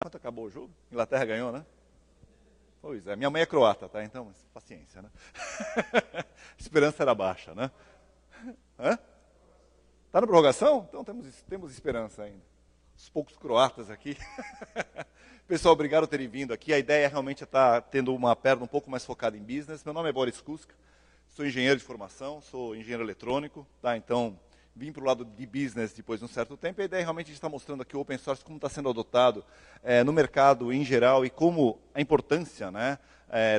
Quanto acabou o jogo? Inglaterra ganhou, né? Pois é, minha mãe é croata, tá? Então, paciência, né? Esperança era baixa, né? Hã? Tá na prorrogação? Então temos esperança ainda. Os poucos croatas aqui. Pessoal, obrigado por terem vindo aqui. A ideia realmente é estar tendo uma perna um pouco mais focada em business. Meu nome é Boris Kuska, sou engenheiro de formação, sou engenheiro eletrônico, tá? Então, vim para o lado de business depois de um certo tempo. A ideia é realmente estar mostrando aqui o open source, como está sendo adotado no mercado em geral e como a importância, né,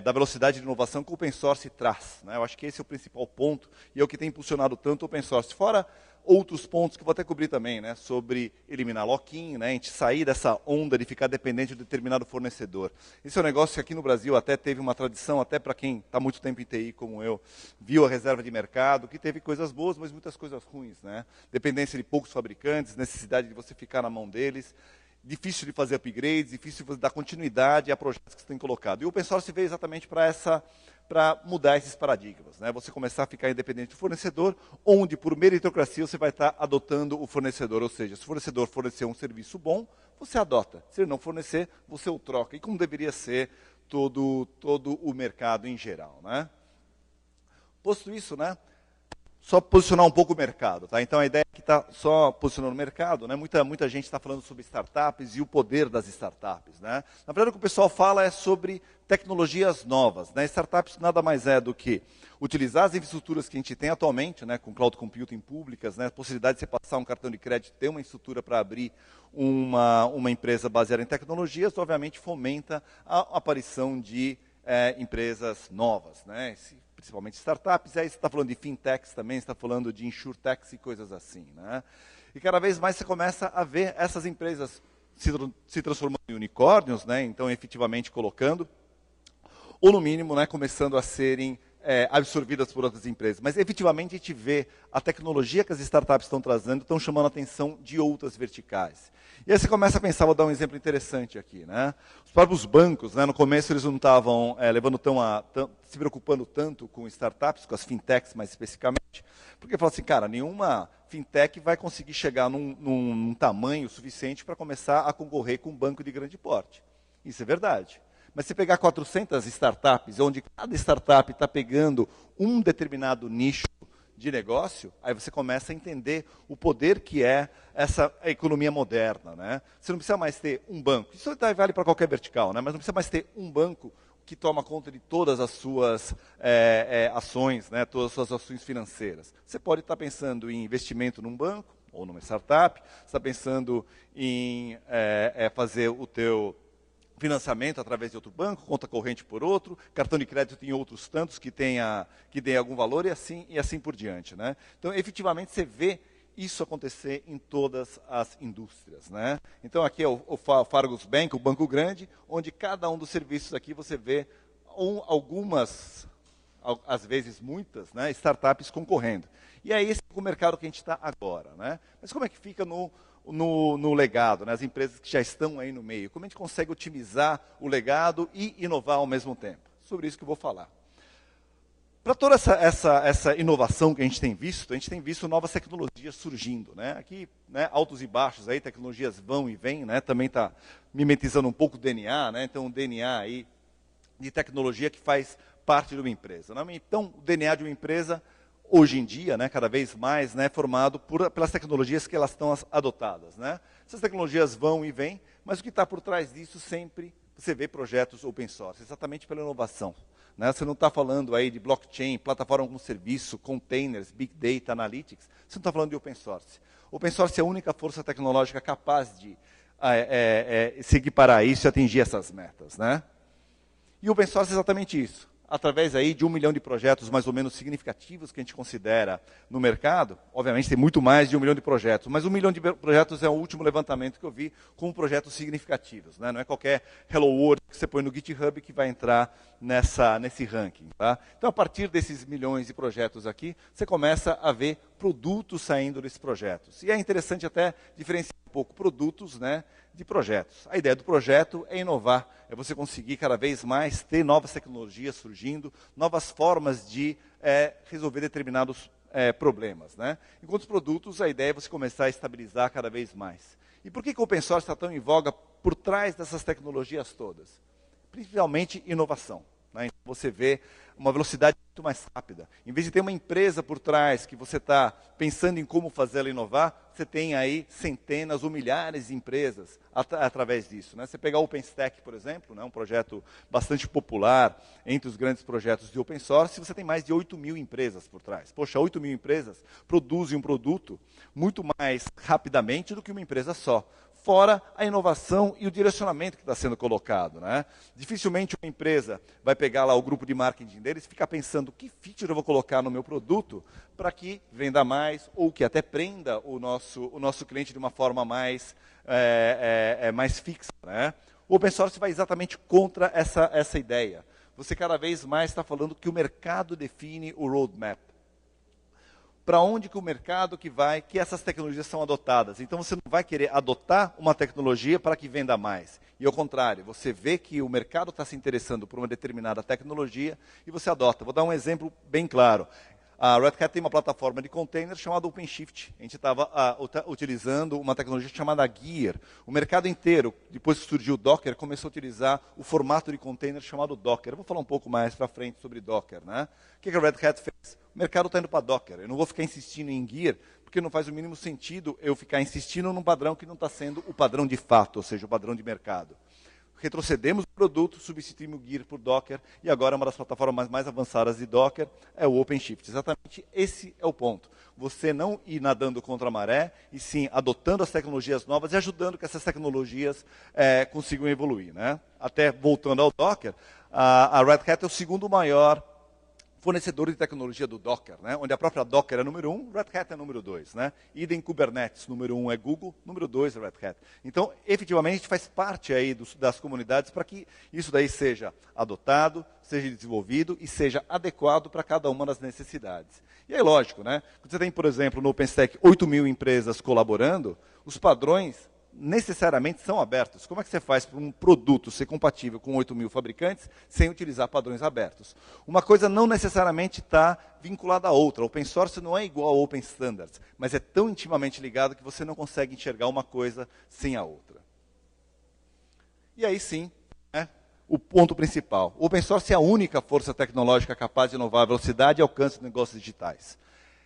da velocidade de inovação que o open source traz, né? Eu acho que esse é o principal ponto e é o que tem impulsionado tanto o open source. Fora outros pontos que vou até cobrir também, né, sobre eliminar lock-in, né, a gente sair dessa onda de ficar dependente de determinado fornecedor. Esse é um negócio que aqui no Brasil até teve uma tradição, até para quem está muito tempo em TI como eu, viu a reserva de mercado, que teve coisas boas, mas muitas coisas ruins, né? Dependência de poucos fabricantes, necessidade de você ficar na mão deles, difícil de fazer upgrades, difícil de dar continuidade a projetos que você tem colocado. E o open source veio exatamente para mudar esses paradigmas, né? Você começar a ficar independente do fornecedor, onde por meritocracia você vai estar adotando o fornecedor, ou seja, se o fornecedor fornecer um serviço bom, você adota. Se ele não fornecer, você o troca. E como deveria ser todo o mercado em geral, né? Posto isso, né? Só posicionar um pouco o mercado, tá? Então a ideia é que está só posicionando o mercado, né? Muita gente está falando sobre startups e o poder das startups, né? Na verdade o que o pessoal fala é sobre tecnologias novas, né? Startups nada mais é do que utilizar as infraestruturas que a gente tem atualmente, né? Com cloud computing públicas, né? A possibilidade de você passar um cartão de crédito, ter uma estrutura para abrir uma empresa baseada em tecnologias, obviamente fomenta a aparição de empresas novas, né? Principalmente startups, aí você está falando de fintechs também, você está falando de insurtechs e coisas assim, né? E cada vez mais você começa a ver essas empresas se transformando em unicórnios, né? Então efetivamente colocando, ou no mínimo, né, começando a serem absorvidas por outras empresas. Mas efetivamente a gente vê a tecnologia que as startups estão trazendo, estão chamando a atenção de outras verticais. E aí você começa a pensar, vou dar um exemplo interessante aqui, né? Os próprios bancos, né, no começo eles não estavam se preocupando tanto com startups, com as fintechs mais especificamente, porque falaram assim, cara, nenhuma fintech vai conseguir chegar num tamanho suficiente para começar a concorrer com um banco de grande porte. Isso é verdade. Mas se pegar 400 startups, onde cada startup está pegando um determinado nicho de negócio, aí você começa a entender o poder que é essa economia moderna, né? Você não precisa mais ter um banco. Isso vale para qualquer vertical, né? Mas não precisa mais ter um banco que toma conta de todas as suas ações, né? Todas as suas ações financeiras. Você pode estar pensando em investimento num banco ou numa startup, você está pensando em fazer o teu financiamento através de outro banco, conta corrente por outro, cartão de crédito em outros tantos que deem algum valor e assim por diante, né? Então, efetivamente, você vê isso acontecer em todas as indústrias, né? Então, aqui é o Fargus Bank, o banco grande, onde cada um dos serviços aqui você vê algumas, às vezes muitas, né, startups concorrendo. E é esse o mercado que a gente está agora, né? Mas como é que fica no legado, né? As empresas que já estão aí no meio? Como a gente consegue otimizar o legado e inovar ao mesmo tempo? Sobre isso que eu vou falar. Para toda essa inovação que a gente tem visto novas tecnologias surgindo, né? Aqui, né, altos e baixos, aí, tecnologias vão e vêm, né? Também está mimetizando um pouco o DNA, né? Então, o DNA aí de tecnologia que faz parte de uma empresa, né? Então, o DNA de uma empresa hoje em dia, né, cada vez mais, né, formado pelas tecnologias que elas estão adotadas, né? Essas tecnologias vão e vêm, mas o que está por trás disso sempre você vê projetos open source, exatamente pela inovação, né? Você não está falando aí de blockchain, plataforma com serviço, containers, big data, analytics, você não está falando de open source. Open source é a única força tecnológica capaz de se equiparar a isso e atingir essas metas, né? E o open source é exatamente isso. Através aí de 1 milhão de projetos mais ou menos significativos que a gente considera no mercado, obviamente tem muito mais de 1 milhão de projetos, mas 1 milhão de projetos é o último levantamento que eu vi com projetos significativos, né? Não é qualquer Hello World que você põe no GitHub que vai entrar nesse ranking, tá? Então, a partir desses milhões de projetos aqui, você começa a ver produtos saindo desses projetos. E é interessante até diferenciar um pouco produtos, né, de projetos. A ideia do projeto é inovar, é você conseguir cada vez mais ter novas tecnologias surgindo, novas formas de resolver determinados problemas, né? Enquanto os produtos, a ideia é você começar a estabilizar cada vez mais. E por que o open source está tão em voga por trás dessas tecnologias todas? Principalmente inovação. Né? Então, você vê uma velocidade muito mais rápida. Em vez de ter uma empresa por trás que você está pensando em como fazê-la inovar, você tem aí centenas ou milhares de empresas através disso. Né? Você pegar o OpenStack, por exemplo, né? Um projeto bastante popular entre os grandes projetos de open source, você tem mais de 8.000 empresas por trás. Poxa, 8.000 empresas produzem um produto muito mais rapidamente do que uma empresa só. Fora a inovação e o direcionamento que está sendo colocado. Né? Dificilmente uma empresa vai pegar lá o grupo de marketing deles e ficar pensando que feature eu vou colocar no meu produto para que venda mais ou que até prenda o nosso cliente de uma forma mais, mais fixa. Né? O open source vai exatamente contra essa ideia. Você cada vez mais está falando que o mercado define o roadmap. Para onde que o mercado que essas tecnologias são adotadas. Então, você não vai querer adotar uma tecnologia para que venda mais. E ao contrário, você vê que o mercado está se interessando por uma determinada tecnologia e você adota. Vou dar um exemplo bem claro. A Red Hat tem uma plataforma de container chamada OpenShift. A gente estava utilizando uma tecnologia chamada Gear. O mercado inteiro, depois que surgiu o Docker, começou a utilizar o formato de container chamado Docker. Eu vou falar um pouco mais para frente sobre Docker. Né? O que a Red Hat fez? O mercado está indo para Docker. Eu não vou ficar insistindo em Gear, porque não faz o mínimo sentido eu ficar insistindo num padrão que não está sendo o padrão de fato, ou seja, o padrão de mercado. Retrocedemos o produto, substituímos o Gear por Docker, e agora uma das plataformas mais avançadas de Docker é o OpenShift. Exatamente esse é o ponto. Você não ir nadando contra a maré, e sim adotando as tecnologias novas e ajudando que essas tecnologias consigam evoluir. Né? Até voltando ao Docker, a Red Hat é o segundo maior fornecedor de tecnologia do Docker, né? Onde a própria Docker é número 1, Red Hat é número 2. Né? Idem Kubernetes, número 1 é Google, número 2 é Red Hat. Então, efetivamente, a gente faz parte aí das comunidades para que isso daí seja adotado, seja desenvolvido e seja adequado para cada uma das necessidades. E aí, lógico, né? Quando você tem, por exemplo, no OpenStack 8.000 empresas colaborando, os padrões necessariamente são abertos. Como é que você faz para um produto ser compatível com 8.000 fabricantes sem utilizar padrões abertos? Uma coisa não necessariamente está vinculada à outra. Open source não é igual ao Open Standards, mas é tão intimamente ligado que você não consegue enxergar uma coisa sem a outra. E aí sim, né, o ponto principal. O open source é a única força tecnológica capaz de inovar a velocidade e alcance de negócios digitais.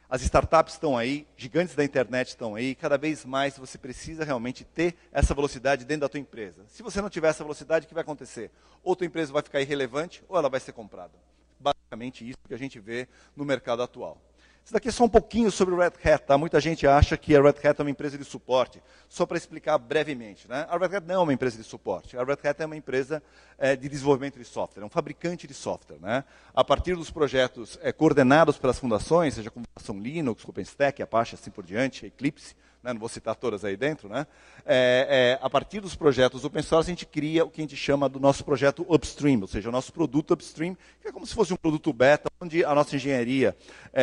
As startups estão aí, gigantes da internet estão aí, cada vez mais você precisa realmente ter essa velocidade dentro da tua empresa. Se você não tiver essa velocidade, o que vai acontecer? Ou tua empresa vai ficar irrelevante, ou ela vai ser comprada. Basicamente isso que a gente vê no mercado atual. Isso daqui é só um pouquinho sobre o Red Hat. Tá? Muita gente acha que a Red Hat é uma empresa de suporte. Só para explicar brevemente. Né? A Red Hat não é uma empresa de suporte. A Red Hat é uma empresa de desenvolvimento de software. É um fabricante de software. Né? A partir dos projetos coordenados pelas fundações, seja como Fundação Linux, OpenStack, Apache, assim por diante, Eclipse, né? Não vou citar todas aí dentro, né? A partir dos projetos open source, a gente cria o que a gente chama do nosso projeto upstream, ou seja, o nosso produto upstream, que é como se fosse um produto beta, onde a nossa engenharia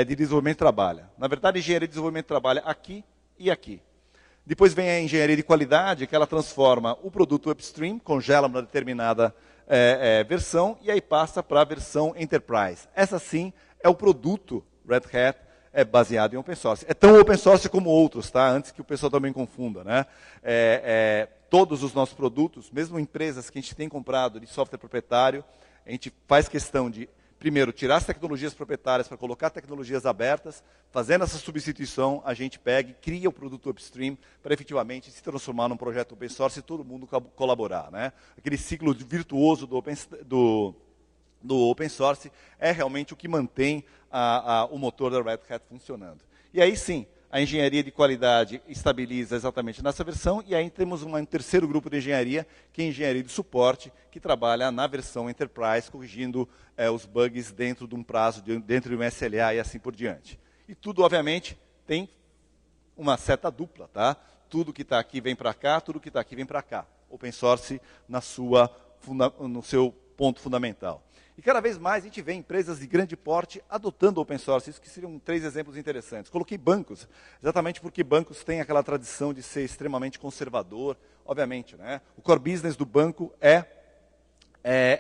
de desenvolvimento trabalha. Na verdade, a engenharia de desenvolvimento trabalha aqui e aqui. Depois vem a engenharia de qualidade, que ela transforma o produto upstream, congela uma determinada versão, e aí passa para a versão enterprise. Essa sim é o produto Red Hat, baseado em open source. É tão open source como outros, tá? Antes que o pessoal também confunda. Né? Todos os nossos produtos, mesmo empresas que a gente tem comprado de software proprietário, a gente faz questão de, primeiro, tirar as tecnologias proprietárias para colocar tecnologias abertas. Fazendo essa substituição, a gente pega e cria o produto upstream para efetivamente se transformar num projeto open source e todo mundo colaborar. Né? Aquele ciclo virtuoso do open source é realmente o que mantém o motor da Red Hat funcionando. E aí sim, a engenharia de qualidade estabiliza exatamente nessa versão, e aí temos um terceiro grupo de engenharia, que é a engenharia de suporte, que trabalha na versão Enterprise, corrigindo os bugs dentro de um prazo, dentro de um SLA e assim por diante. E tudo, obviamente, tem uma seta dupla. Tá? Tudo que está aqui vem para cá, tudo que está aqui vem para cá. Open source no seu ponto fundamental. E cada vez mais a gente vê empresas de grande porte adotando open source. Isso que seriam 3 exemplos interessantes. Coloquei bancos, exatamente porque bancos têm aquela tradição de ser extremamente conservador, obviamente. Né? O core business do banco é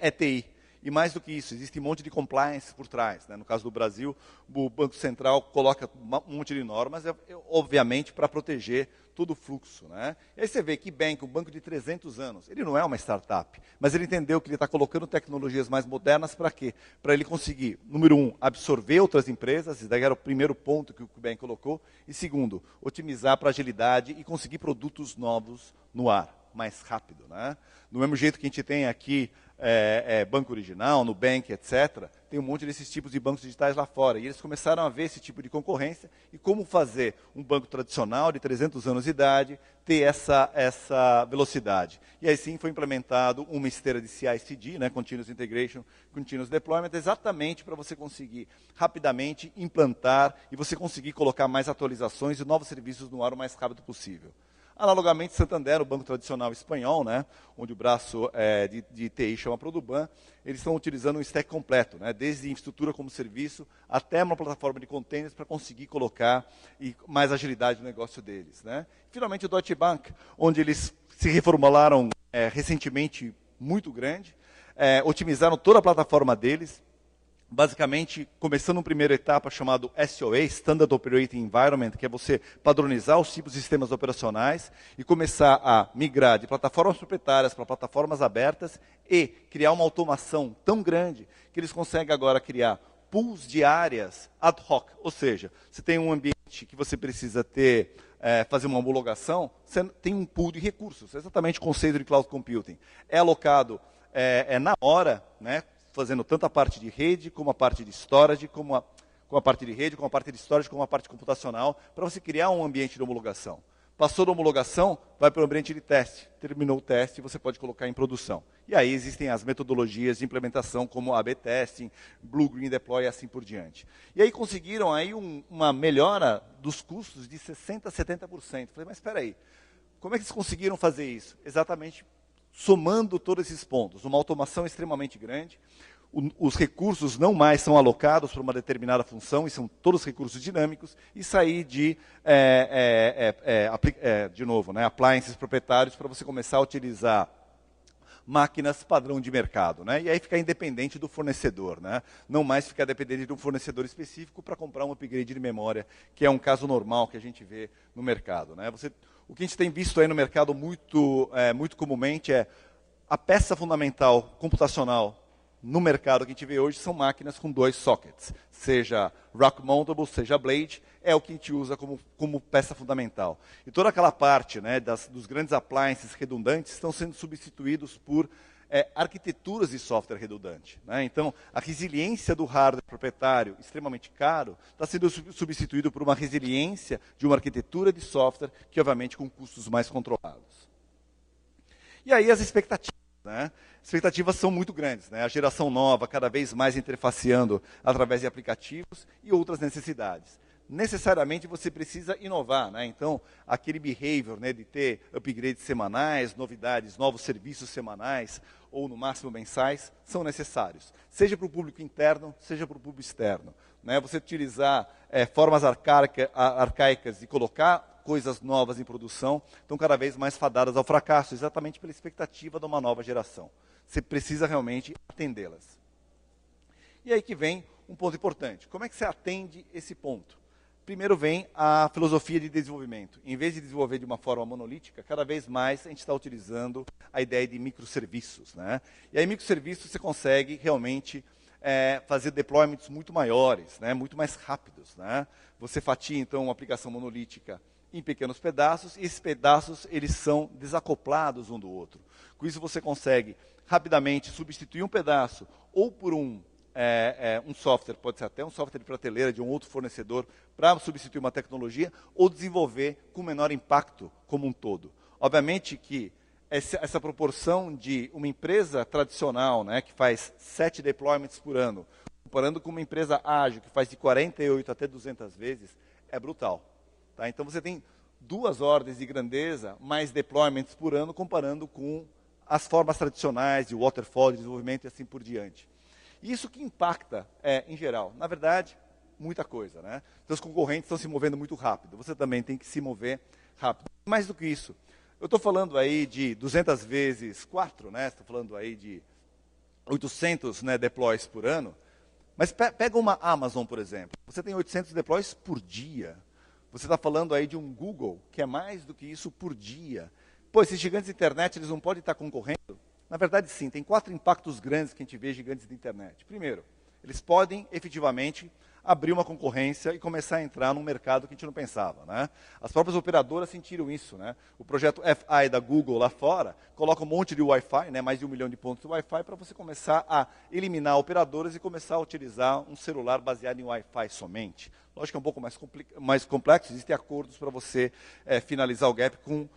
TI. E mais do que isso, existe um monte de compliance por trás, né? No caso do Brasil, o Banco Central coloca um monte de normas, obviamente, para proteger todo o fluxo, né? E aí você vê que Bank, um banco de 300 anos, ele não é uma startup, mas ele entendeu que ele está colocando tecnologias mais modernas para quê? Para ele conseguir, número um, absorver outras empresas, esse daí era o primeiro ponto que o Bank colocou, e segundo, otimizar para agilidade e conseguir produtos novos no ar, mais rápido, né? Do mesmo jeito que a gente tem aqui Banco Original, Nubank, etc., tem um monte desses tipos de bancos digitais lá fora. E eles começaram a ver esse tipo de concorrência e como fazer um banco tradicional de 300 anos de idade ter essa velocidade. E aí sim foi implementado uma esteira de CI/CD, né, Continuous Integration, Continuous Deployment, exatamente para você conseguir rapidamente implantar e você conseguir colocar mais atualizações e novos serviços no ar o mais rápido possível. Analogamente, Santander, o banco tradicional espanhol, né, onde o braço de TI chama Produban, eles estão utilizando um stack completo, né, desde infraestrutura como serviço até uma plataforma de containers para conseguir colocar mais agilidade no negócio deles, né. Finalmente, o Deutsche Bank, onde eles se reformularam recentemente muito grande, otimizaram toda a plataforma deles, basicamente, começando uma primeira etapa chamado SOA, Standard Operating Environment, que é você padronizar os tipos de sistemas operacionais e começar a migrar de plataformas proprietárias para plataformas abertas e criar uma automação tão grande que eles conseguem agora criar pools de áreas ad hoc, ou seja, você tem um ambiente que você precisa ter, fazer uma homologação, você tem um pool de recursos, exatamente o conceito de Cloud Computing. É alocado na hora, né, fazendo tanto a parte de rede, como a parte de storage, como a parte de rede, como a parte de storage, como a parte computacional, para você criar um ambiente de homologação. Passou da homologação, vai para o ambiente de teste. Terminou o teste, você pode colocar em produção. E aí existem as metodologias de implementação, como A/B Testing, Blue Green Deploy e assim por diante. E aí conseguiram aí uma melhora dos custos de 60% a 70%. Falei, mas espera aí, como é que eles conseguiram fazer isso? Exatamente somando todos esses pontos, uma automação extremamente grande, os recursos não mais são alocados para uma determinada função, e são todos recursos dinâmicos, e sair de novo, né, appliances proprietários para você começar a utilizar máquinas padrão de mercado, né? E aí ficar independente do fornecedor, né? Não mais ficar dependente de um fornecedor específico para comprar um upgrade de memória, que é um caso normal que a gente vê no mercado, né? O que a gente tem visto aí no mercado muito comumente é a peça fundamental computacional no mercado que a gente vê hoje são máquinas com 2 sockets, seja Rack Mountable, seja Blade, é o que a gente usa como peça fundamental. E toda aquela parte, né, dos grandes appliances redundantes estão sendo substituídos por arquiteturas de software redundante, né? Então, a resiliência do hardware proprietário, extremamente caro, está sendo substituído por uma resiliência de uma arquitetura de software que, obviamente, com custos mais controlados. E aí as expectativas, né? As expectativas são muito grandes, né? A geração nova, cada vez mais interfaceando através de aplicativos e outras necessidades. Necessariamente você precisa inovar, né? Então, aquele behavior, né, de ter upgrades semanais, novidades, novos serviços semanais, ou no máximo mensais, são necessários. Seja para o público interno, seja para o público externo, né? Você utilizar formas arcaicas de colocar coisas novas em produção, estão cada vez mais fadadas ao fracasso, exatamente pela expectativa de uma nova geração. Você precisa realmente atendê-las. E aí que vem um ponto importante. Como é que você atende esse ponto? Primeiro vem a filosofia de desenvolvimento. Em vez de desenvolver de uma forma monolítica, cada vez mais a gente está utilizando a ideia de microserviços, né? E aí, microserviços, você consegue realmente fazer deployments muito maiores, né? Muito mais rápidos, né? Você fatia, então, uma aplicação monolítica em pequenos pedaços, e esses pedaços eles são desacoplados um do outro. Com isso, você consegue rapidamente substituir um pedaço ou por um software, pode ser até um software de prateleira de um outro fornecedor, para substituir uma tecnologia, ou desenvolver com menor impacto como um todo. Obviamente que essa proporção de uma empresa tradicional, né, que faz 7 deployments por ano, comparando com uma empresa ágil, que faz de 48 até 200 vezes, é brutal. Tá? Então você tem 2 ordens de grandeza, mais deployments por ano, comparando com as formas tradicionais de waterfall, de desenvolvimento e assim por diante. Isso que impacta, em geral, na verdade, muita coisa, né? Então, os concorrentes estão se movendo muito rápido. Você também tem que se mover rápido. Mais do que isso, eu estou falando aí de 200 vezes 4, né? Estou falando aí de 800 né, deploys por ano, mas pega uma Amazon, por exemplo. Você tem 800 deploys por dia. Você está falando aí de um Google, que é mais do que isso por dia. Pô, esses gigantes de internet, eles não podem estar concorrendo? Na verdade, sim. Tem 4 impactos grandes que a gente vê gigantes de internet. Primeiro, eles podem, efetivamente, abrir uma concorrência e começar a entrar num mercado que a gente não pensava. Né? As próprias operadoras sentiram isso. Né? O projeto FI da Google lá fora coloca um monte de Wi-Fi, né? Mais de 1 milhão de pontos de Wi-Fi, para você começar a eliminar operadoras e começar a utilizar um celular baseado em Wi-Fi somente. Lógico que é um pouco mais complexo, existem acordos para você finalizar o gap com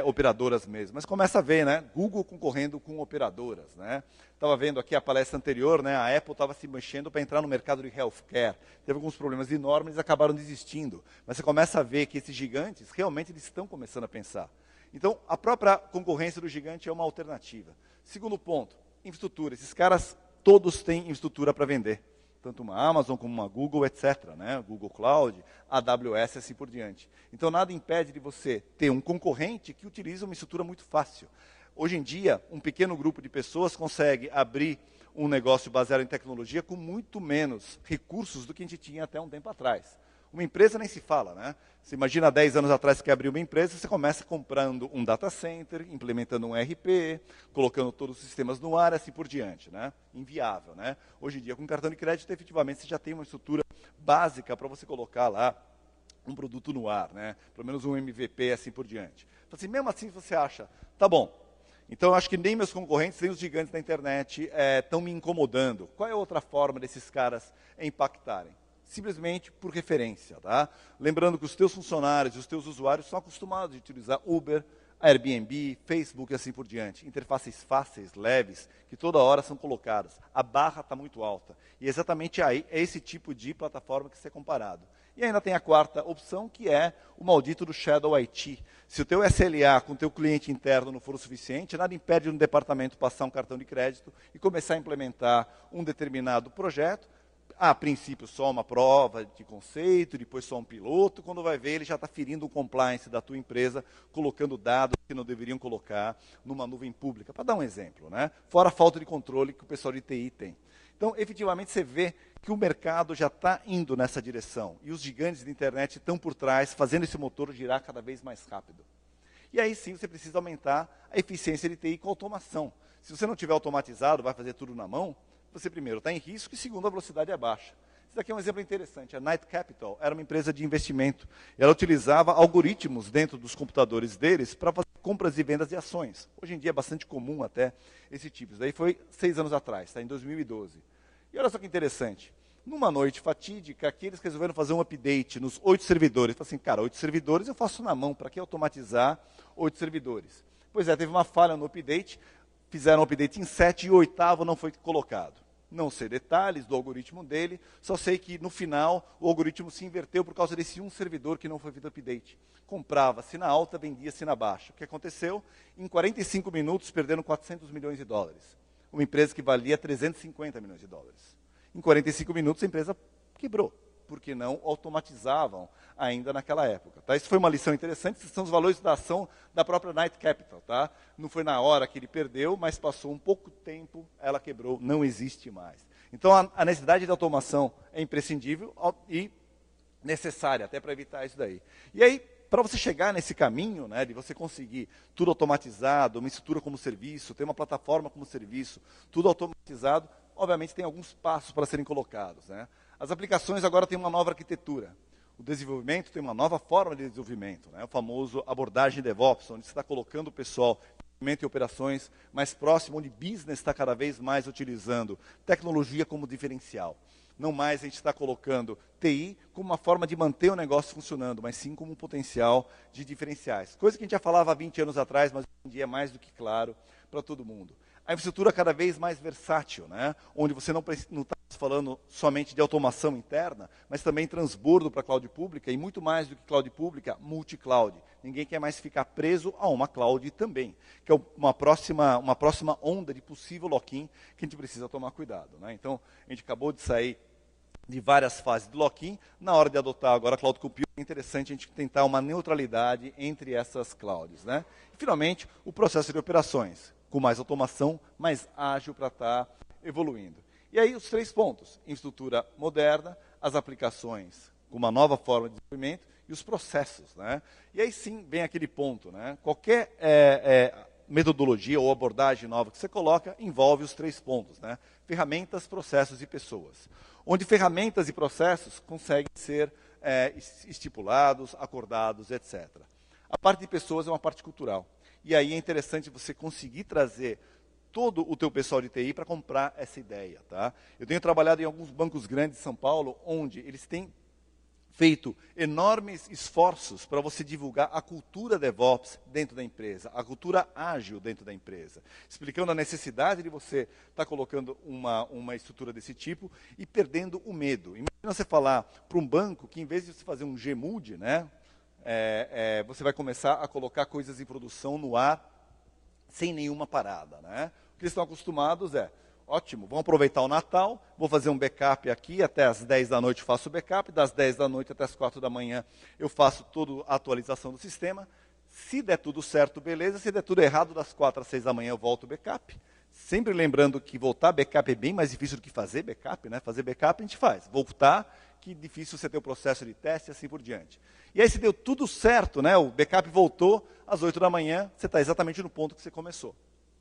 operadoras mesmo. Mas começa a ver, né? Google concorrendo com operadoras. Né? Estava vendo aqui a palestra anterior, né? A Apple estava se mexendo para entrar no mercado de healthcare. Teve alguns problemas enormes, eles acabaram desistindo. Mas você começa a ver que esses gigantes, realmente, eles estão começando a pensar. Então, a própria concorrência do gigante é uma alternativa. Segundo ponto, infraestrutura. Esses caras todos têm infraestrutura para vender. Tanto uma Amazon como uma Google, etc. Né? Google Cloud, AWS e assim por diante. Então, nada impede de você ter um concorrente que utiliza uma estrutura muito fácil. Hoje em dia, um pequeno grupo de pessoas consegue abrir um negócio baseado em tecnologia com muito menos recursos do que a gente tinha até um tempo atrás. Uma empresa nem se fala, né? Você imagina 10 anos atrás que quer abrir uma empresa, você começa comprando um data center, implementando um ERP, colocando todos os sistemas no ar e assim por diante, né? Inviável, né? Hoje em dia, com cartão de crédito, efetivamente, você já tem uma estrutura básica para você colocar lá um produto no ar, né? Pelo menos um MVP e assim por diante. Então, assim, mesmo assim, você acha, tá bom, então eu acho que nem meus concorrentes, nem os gigantes da internet estão me incomodando. Qual é a outra forma desses caras impactarem? Simplesmente por referência. Tá? Lembrando que os teus funcionários, os teus usuários são acostumados a utilizar Uber, Airbnb, Facebook e assim por diante. Interfaces fáceis, leves, que toda hora são colocadas. A barra está muito alta. E exatamente aí é esse tipo de plataforma que ser comparado. E ainda tem a quarta opção, que é o maldito do Shadow IT. Se o teu SLA com o teu cliente interno não for o suficiente, nada impede um departamento passar um cartão de crédito e começar a implementar um determinado projeto. A princípio, só uma prova de conceito, depois só um piloto. Quando vai ver, ele já está ferindo o compliance da tua empresa, colocando dados que não deveriam colocar numa nuvem pública. Para dar um exemplo, né? Fora a falta de controle que o pessoal de TI tem. Então, efetivamente, você vê que o mercado já está indo nessa direção. E os gigantes de internet estão por trás, fazendo esse motor girar cada vez mais rápido. E aí sim, você precisa aumentar a eficiência de TI com automação. Se você não tiver automatizado, vai fazer tudo na mão, você primeiro está em risco e segundo a velocidade é baixa. Isso aqui é um exemplo interessante. A Knight Capital era uma empresa de investimento. Ela utilizava algoritmos dentro dos computadores deles para fazer compras e vendas de ações. Hoje em dia é bastante comum até esse tipo. Isso daí foi 6 anos atrás, tá? Em 2012. E olha só que interessante. Numa noite fatídica, aqui eles resolveram fazer um update nos 8 servidores. Falaram assim, cara, 8 servidores eu faço na mão, para que automatizar 8 servidores? Pois é, teve uma falha no update, fizeram um update em 7 e o 8º não foi colocado. Não sei detalhes do algoritmo dele, só sei que no final o algoritmo se inverteu por causa desse um servidor que não foi feito update. Comprava-se na alta, vendia-se na baixa. O que aconteceu? Em 45 minutos perderam 400 milhões de dólares. Uma empresa que valia 350 milhões de dólares. Em 45 minutos a empresa quebrou, porque não automatizavam ainda naquela época. Tá? Isso foi uma lição interessante, esses são os valores da ação da própria Knight Capital. Tá? Não foi na hora que ele perdeu, mas passou um pouco tempo, ela quebrou, não existe mais. Então a necessidade de automação é imprescindível e necessária, até para evitar isso daí. E aí, para você chegar nesse caminho, né, de você conseguir tudo automatizado, uma estrutura como serviço, ter uma plataforma como serviço, tudo automatizado, obviamente tem alguns passos para serem colocados. Né? As aplicações agora têm uma nova arquitetura. O desenvolvimento tem uma nova forma de desenvolvimento, né? O famoso abordagem DevOps, onde você está colocando o pessoal em operações mais próximo, onde business está cada vez mais utilizando tecnologia como diferencial. Não mais a gente está colocando TI como uma forma de manter o negócio funcionando, mas sim como um potencial de diferenciais. Coisa que a gente já falava há 20 anos atrás, mas hoje em dia é mais do que claro para todo mundo. A infraestrutura cada vez mais versátil, né? Onde você não está falando somente de automação interna, mas também transbordo para a cloud pública, e muito mais do que cloud pública, multi-cloud. Ninguém quer mais ficar preso a uma cloud também, que é uma próxima onda de possível lock-in que a gente precisa tomar cuidado. Né? Então, a gente acabou de sair de várias fases de lock-in. Na hora de adotar agora a cloud computing, é interessante a gente tentar uma neutralidade entre essas clouds. Né? E, finalmente, o processo de operações, com mais automação, mais ágil para estar evoluindo. E aí os 3 pontos, infraestrutura moderna, as aplicações com uma nova forma de desenvolvimento e os processos, né? E aí sim vem aquele ponto, né? Qualquer metodologia ou abordagem nova que você coloca envolve os 3 pontos, né? Ferramentas, processos e pessoas. Onde ferramentas e processos conseguem ser estipulados, acordados, etc. A parte de pessoas é uma parte cultural. E aí é interessante você conseguir trazer todo o teu pessoal de TI para comprar essa ideia, tá? Eu tenho trabalhado em alguns bancos grandes de São Paulo, onde eles têm feito enormes esforços para você divulgar a cultura DevOps dentro da empresa, a cultura ágil dentro da empresa, explicando a necessidade de você estar colocando uma estrutura desse tipo e perdendo o medo. Imagina você falar para um banco que, em vez de você fazer um GMUD, né, você vai começar a colocar coisas em produção no ar sem nenhuma parada, né? O que eles estão acostumados ótimo, vamos aproveitar o Natal, vou fazer um backup aqui, até as 10 da noite faço o backup, das 10 da noite até as 4 da manhã eu faço toda a atualização do sistema. Se der tudo certo, beleza. Se der tudo errado, das 4 às 6 da manhã eu volto o backup. Sempre lembrando que voltar backup é bem mais difícil do que fazer backup, né? Fazer backup a gente faz. Voltar, que difícil você ter o processo de teste e assim por diante. E aí se deu tudo certo, né? O backup voltou, às 8 da manhã, você está exatamente no ponto que você começou.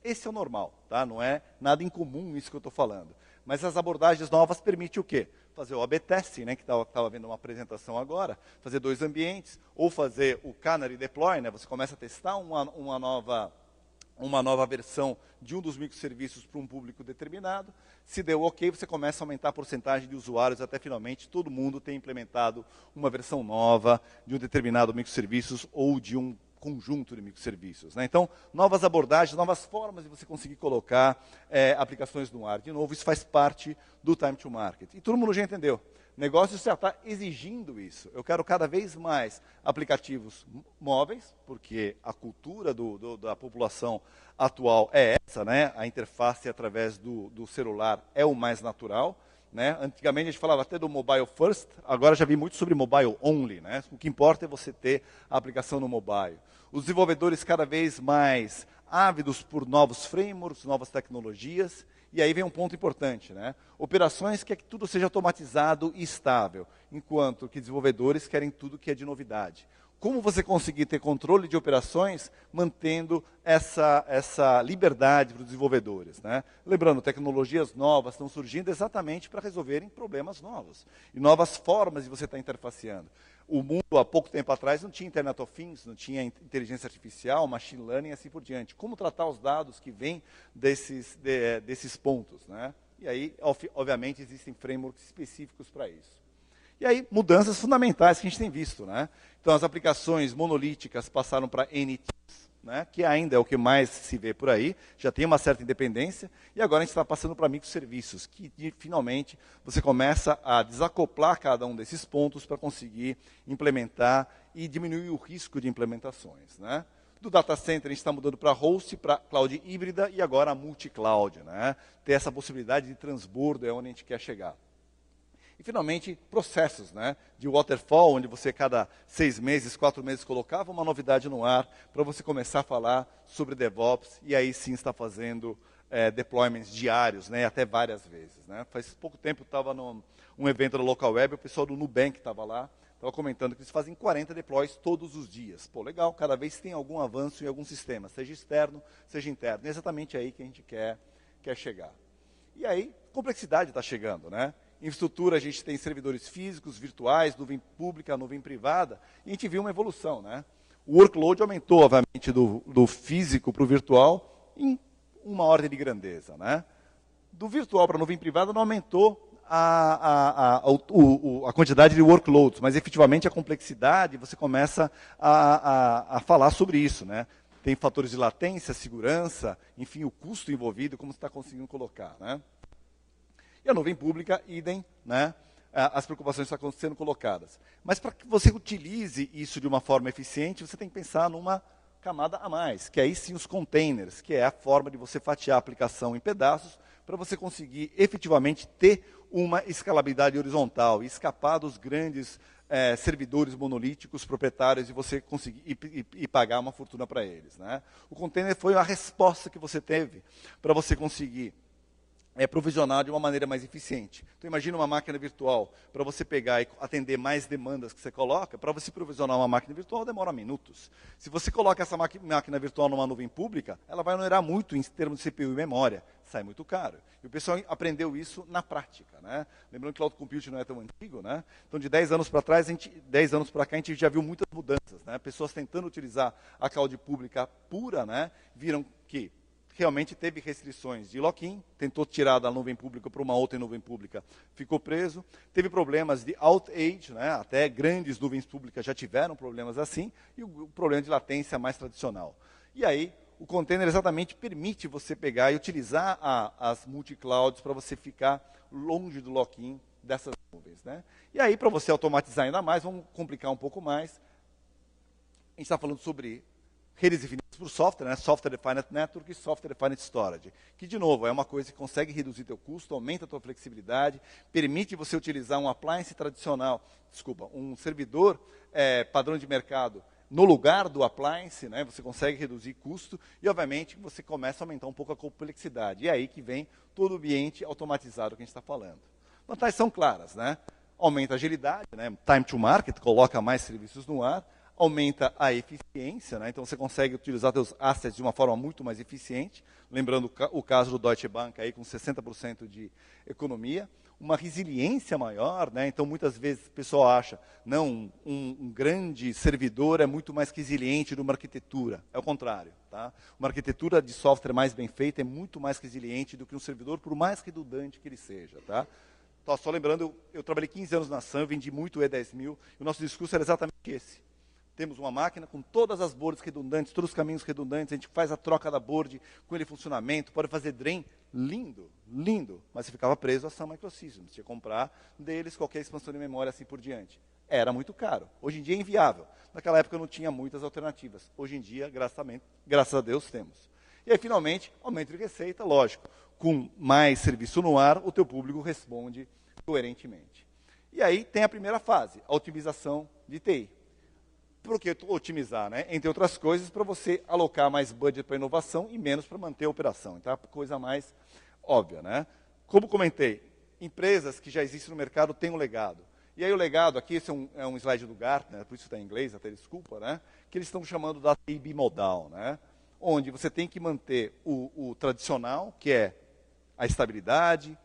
Esse é o normal, tá? Não é nada incomum isso que eu estou falando. Mas as abordagens novas permitem o quê? Fazer o A/B testing, né, que estava vendo uma apresentação agora, fazer 2 ambientes, ou fazer o Canary Deploy, né, você começa a testar uma nova versão de um dos microserviços para um público determinado. Se deu ok, você começa a aumentar a porcentagem de usuários até finalmente todo mundo ter implementado uma versão nova de um determinado microserviços ou de um conjunto de microserviços, né? Então, novas abordagens, novas formas de você conseguir colocar aplicações no ar. De novo, isso faz parte do time to market. E todo mundo já entendeu. O negócio já está exigindo isso. Eu quero cada vez mais aplicativos móveis, porque a cultura da população atual é essa, né? A interface através do celular é o mais natural. Né? Antigamente a gente falava até do mobile first, agora já vi muito sobre mobile only, né? O que importa é você ter a aplicação no mobile. Os desenvolvedores cada vez mais ávidos por novos frameworks, novas tecnologias, e aí vem um ponto importante, né? Operações que tudo seja automatizado e estável, enquanto que desenvolvedores querem tudo que é de novidade. Como você conseguir ter controle de operações mantendo essa liberdade para os desenvolvedores, né? Lembrando, tecnologias novas estão surgindo exatamente para resolverem problemas novos. E novas formas de você estar interfaceando. O mundo, há pouco tempo atrás, não tinha Internet of Things, não tinha inteligência artificial, machine learning e assim por diante. Como tratar os dados que vêm desses pontos, né? E aí, obviamente, existem frameworks específicos para isso. E aí, mudanças fundamentais que a gente tem visto, né? Então, as aplicações monolíticas passaram para NTs, né? Que ainda é o que mais se vê por aí, já tem uma certa independência, e agora a gente está passando para microserviços, que finalmente você começa a desacoplar cada um desses pontos para conseguir implementar e diminuir o risco de implementações, né? Do data center a gente está mudando para host, para cloud híbrida e agora a multi-cloud, né? Ter essa possibilidade de transbordo é onde a gente quer chegar. E, finalmente, processos, né? De waterfall, onde você, cada 6 meses, 4 meses, colocava uma novidade no ar para você começar a falar sobre DevOps e aí sim está fazendo deployments diários, né? Até várias vezes. Né? Faz pouco tempo eu estava num evento da Local Web, o pessoal do Nubank estava lá, estava comentando que eles fazem 40 deploys todos os dias. Pô, legal, cada vez tem algum avanço em algum sistema, seja externo, seja interno. É exatamente aí que a gente quer chegar. E aí, complexidade está chegando, né? Infraestrutura, a gente tem servidores físicos, virtuais, nuvem pública, nuvem privada, e a gente viu uma evolução, né? O workload aumentou, obviamente, do físico para o virtual em uma ordem de grandeza, né? Do virtual para a nuvem privada não aumentou a quantidade de workloads, mas efetivamente a complexidade, você começa a falar sobre isso, né? Tem fatores de latência, segurança, enfim, o custo envolvido, como você está conseguindo colocar, né? E a nuvem pública, idem, né? As preocupações estão sendo colocadas. Mas para que você utilize isso de uma forma eficiente, você tem que pensar numa camada a mais, que aí sim os containers, que é a forma de você fatiar a aplicação em pedaços, para você conseguir efetivamente ter uma escalabilidade horizontal e escapar dos grandes servidores monolíticos proprietários e você conseguir e pagar uma fortuna para eles, né? O container foi a resposta que você teve para você conseguir provisionar de uma maneira mais eficiente. Então, imagina uma máquina virtual, para você pegar e atender mais demandas que você coloca, para você provisionar uma máquina virtual demora minutos. Se você coloca essa máquina virtual numa nuvem pública, ela vai onerar muito em termos de CPU e memória, sai muito caro. E o pessoal aprendeu isso na prática, né? Lembrando que o cloud computing não é tão antigo, né? Então, de 10 anos para trás, 10 anos para cá, a gente já viu muitas mudanças, né? Pessoas tentando utilizar a cloud pública pura, né? Viram que realmente teve restrições de lock-in, tentou tirar da nuvem pública para uma outra nuvem pública, ficou preso. Teve problemas de outage, né? Até grandes nuvens públicas já tiveram problemas assim, e o problema de latência mais tradicional. E aí, o container exatamente permite você pegar e utilizar as multi-clouds para você ficar longe do lock-in dessas nuvens, né? E aí, para você automatizar ainda mais, vamos complicar um pouco mais. A gente está falando sobre redes definidas por software, né? Software Defined Network e Software Defined Storage, que, de novo, é uma coisa que consegue reduzir teu custo, aumenta a tua flexibilidade, permite você utilizar um appliance tradicional, um servidor padrão de mercado no lugar do appliance, né? Você consegue reduzir custo e, obviamente, você começa a aumentar um pouco a complexidade. E é aí que vem todo o ambiente automatizado que a gente está falando. Vantagens são claras, né? Aumenta a agilidade, né? Time to market, coloca mais serviços no ar, aumenta a eficiência, né? Então você consegue utilizar seus assets de uma forma muito mais eficiente, lembrando o caso do Deutsche Bank aí com 60% de economia, uma resiliência maior, né? Então muitas vezes o pessoal acha, não, um grande servidor é muito mais resiliente de uma arquitetura, é o contrário, tá? Uma arquitetura de software mais bem feita é muito mais resiliente do que um servidor, por mais redundante que ele seja, tá? Então, só lembrando, eu trabalhei 15 anos na Sun, vendi muito E10000, e o nosso discurso era exatamente esse. Temos uma máquina com todas as boards redundantes, todos os caminhos redundantes, a gente faz a troca da board com ele em funcionamento, pode fazer drain, lindo, lindo, mas você ficava preso a Sun Microsystems, tinha que comprar deles qualquer expansão de memória assim por diante. Era muito caro, hoje em dia é inviável. Naquela época não tinha muitas alternativas, hoje em dia, graças a Deus, temos. E aí, finalmente, aumento de receita, lógico, com mais serviço no ar, o teu público responde coerentemente. E aí tem a primeira fase, a otimização de TI. Por que otimizar, né? Entre outras coisas, para você alocar mais budget para inovação e menos para manter a operação. Então, é a coisa mais óbvia, né? Como comentei, empresas que já existem no mercado têm um legado. E aí o legado, aqui esse é um slide do Gartner, por isso está em inglês, até desculpa, né? Que eles estão chamando da TI bimodal, né? Onde você tem que manter o tradicional, que é a estabilidade,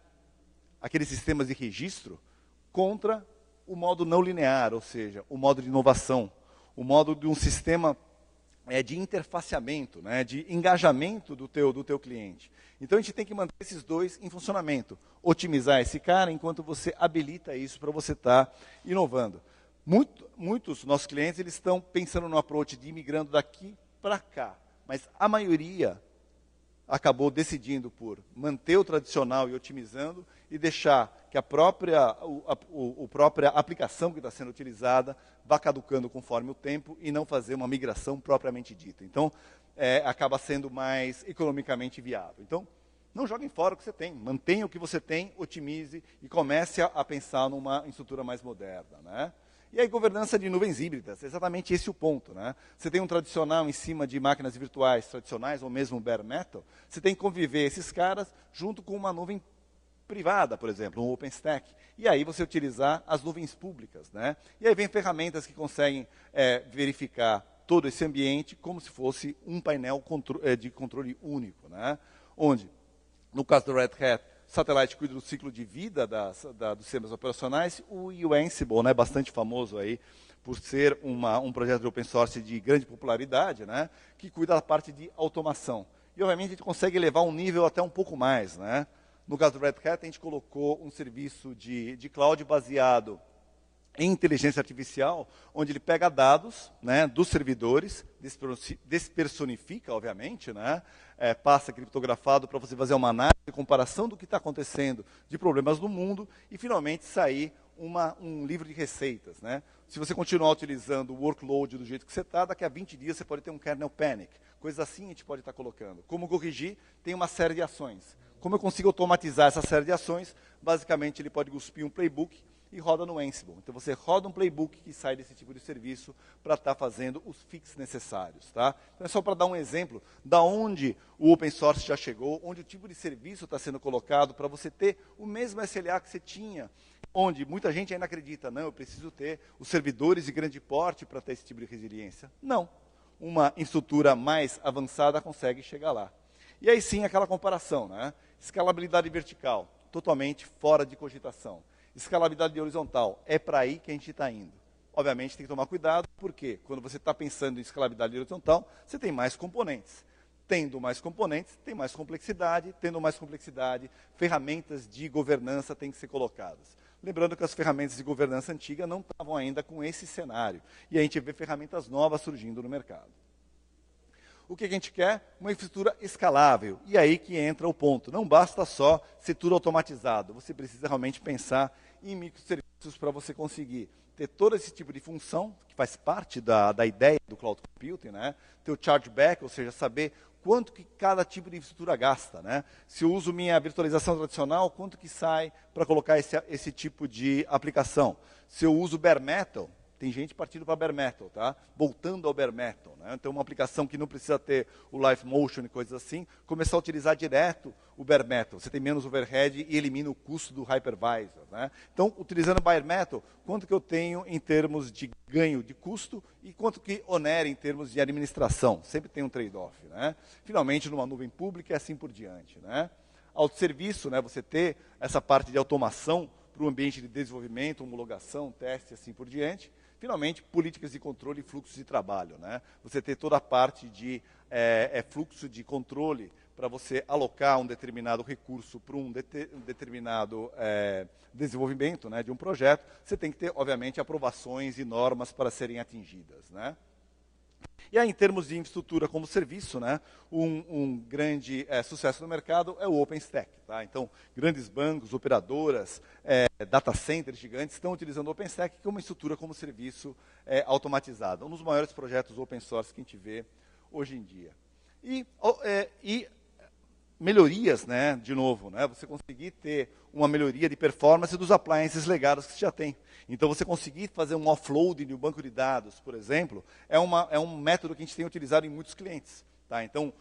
aqueles sistemas de registro, contra o modo não linear, ou seja, o modo de inovação, o modo de um sistema de interfaceamento, né, de engajamento do teu cliente. Então, a gente tem que manter esses dois em funcionamento. Otimizar esse cara enquanto você habilita isso para você estar inovando. Muitos nossos clientes eles estão pensando no approach de ir migrando daqui para cá, mas a maioria acabou decidindo por manter o tradicional e otimizando e deixar que a própria aplicação que está sendo utilizada vá caducando conforme o tempo e não fazer uma migração propriamente dita. Então, acaba sendo mais economicamente viável. Então, não joguem fora o que você tem, mantenha o que você tem, otimize e comece a pensar numa estrutura mais moderna, né? E aí, governança de nuvens híbridas, exatamente esse o ponto, né? Você tem um tradicional em cima de máquinas virtuais tradicionais, ou mesmo bare metal, você tem que conviver esses caras junto com uma nuvem privada, por exemplo, um OpenStack. E aí você utilizar as nuvens públicas, né? E aí vem ferramentas que conseguem verificar todo esse ambiente como se fosse um painel de controle único, né? Onde, no caso do Red Hat, Satellite cuida do ciclo de vida dos sistemas operacionais, o Ansible, né, bastante famoso aí, por ser um projeto de open source de grande popularidade, né, que cuida da parte de automação. E, obviamente, a gente consegue elevar um nível até um pouco mais. Né? No caso do Red Hat, a gente colocou um serviço de cloud baseado em inteligência artificial, onde ele pega dados, né, dos servidores, despersonifica, obviamente, né, passa criptografado para você fazer uma análise e comparação do que está acontecendo de problemas no mundo e, finalmente, sair um livro de receitas. Né? Se você continuar utilizando o workload do jeito que você está, daqui a 20 dias você pode ter um kernel panic. Coisas assim a gente pode estar colocando. Como corrigir? Tem uma série de ações. Como eu consigo automatizar essa série de ações? Basicamente, ele pode cuspir um playbook e roda no Ansible. Então você roda um playbook que sai desse tipo de serviço para estar fazendo os fixes necessários. Tá? Então é só para dar um exemplo da onde o open source já chegou, onde o tipo de serviço está sendo colocado para você ter o mesmo SLA que você tinha, onde muita gente ainda acredita, não, eu preciso ter os servidores de grande porte para ter esse tipo de resiliência. Não. Uma estrutura mais avançada consegue chegar lá. E aí sim, aquela comparação, né? Escalabilidade vertical, totalmente fora de cogitação. Escalabilidade horizontal, é para aí que a gente está indo. Obviamente tem que tomar cuidado, porque quando você está pensando em escalabilidade horizontal, você tem mais componentes. Tendo mais componentes, tem mais complexidade. Tendo mais complexidade, ferramentas de governança têm que ser colocadas. Lembrando que as ferramentas de governança antiga não estavam ainda com esse cenário. E a gente vê ferramentas novas surgindo no mercado. O que a gente quer? Uma infraestrutura escalável. E aí que entra o ponto. Não basta só ser tudo automatizado. Você precisa realmente pensar em microserviços para você conseguir ter todo esse tipo de função, que faz parte da ideia do cloud computing, né? Ter o chargeback, ou seja, saber quanto que cada tipo de infraestrutura gasta, né? Se eu uso minha virtualização tradicional, quanto que sai para colocar esse tipo de aplicação? Se eu uso bare metal, tem gente partindo para bare metal, tá? Voltando ao bare metal, né? Então uma aplicação que não precisa ter o Live Motion e coisas assim, começar a utilizar direto o bare metal. Você tem menos overhead e elimina o custo do hypervisor, né? Então, utilizando o bare metal, quanto que eu tenho em termos de ganho de custo e quanto que onera em termos de administração? Sempre tem um trade-off, né? Finalmente, numa nuvem pública e assim por diante, né? Autosserviço, né? Você ter essa parte de automação para o ambiente de desenvolvimento, homologação, teste e assim por diante. Finalmente, políticas de controle e fluxos de trabalho, né? Você ter toda a parte de fluxo de controle para você alocar um determinado recurso para um determinado desenvolvimento, né, de um projeto. Você tem que ter, obviamente, aprovações e normas para serem atingidas, né? E aí, em termos de infraestrutura como serviço, né, um grande sucesso no mercado é o OpenStack. Tá? Então, grandes bancos, operadoras, data centers gigantes estão utilizando o OpenStack como estrutura como serviço automatizado. Um dos maiores projetos open source que a gente vê hoje em dia. E melhorias, né, de novo, né, você conseguir ter uma melhoria de performance dos appliances legados que você já tem. Então, você conseguir fazer um offloading de um banco de dados, por exemplo, é um método que a gente tem utilizado em muitos clientes. Tá? Então,